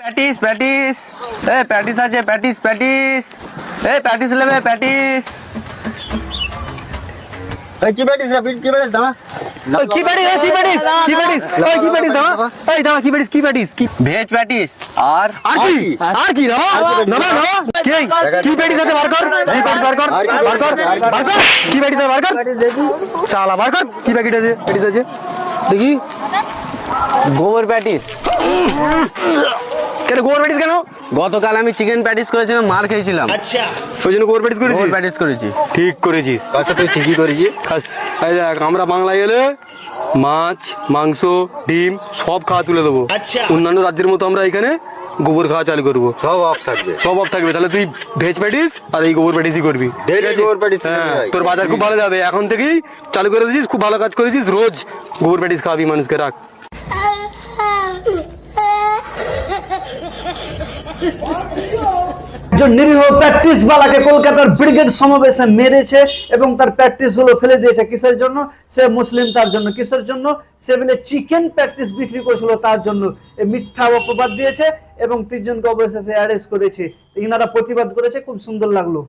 Patties patties patties আছে patties patties patties নেবে patties. কি প্যাটিস রে কি প্যাটিস দাঁড়া কি প্যাটিস কি প্যাটিস কি প্যাটিস কি প্যাটিস দাঁড়া দাঁড়া কি প্যাটিস কি প্যাটিস কি ভেজ প্যাটিস আর কি দাঁড়া দাঁড়া দাঁড়া কি প্যাটিস আছে বার কর কি প্যাটিস বার কর বার কর বার কর কি প্যাটিস আছে বার কর শালা বার কর কি প্যাকেট আছে প্যাটিস আছে দেখি গোবর প্যাটিস। কেন গোবর প্যাটিস কেন? গতকাল আমি চিকেন প্যাটিস করেছিলাম, মার খেয়েছিলাম, ওই জন্য গোবর প্যাটিস করেছি। গোবর প্যাটিস করেছি। ঠিক করেছিস। আচ্ছা তুই ঠিকই করেছিস। এই দেখ আমরা বাংলায় গেলে মাছ মাংস ডিম সব খাওয়া তুলে দেবো। অন্যান্য রাজ্যের মতো আমরা এখানে গোবর খাওয়া চালু করবো। সব অফ থাকবে সব অফ থাকবে। তাহলে তুই ভেজ প্যাটিস আর এই গোবর প্যাটিসই করবি। গোবর প্যাটিস হ্যাঁ, তোর বাজার খুব ভালো যাবে। এখন থেকেই চালু করে দিয়েছিস, খুব ভালো কাজ করেছিস। রোজ গোবর প্যাটিস খাওয়াবি মানুষকে। রাখ। जो निरीह প্র্যাকটিস বালাকে কলকাতার ব্রিগেড সমাবেশে মেরেছে এবং তার প্র্যাকটিস গুলো ফেলে দিয়েছে। কিসের জন্য? সে মুসলিম, তার জন্য। কিসের জন্য? সে বলে চিকেন প্র্যাকটিস বিক্রি করেছিল, তার জন্য। এই মিথ্যা অপবাদ দিয়েছে এবং 3 জনকে অবশেষে অ্যারেস্ট করেছে। ইনারা প্রতিবাদ করেছে, খুব সুন্দর লাগলো।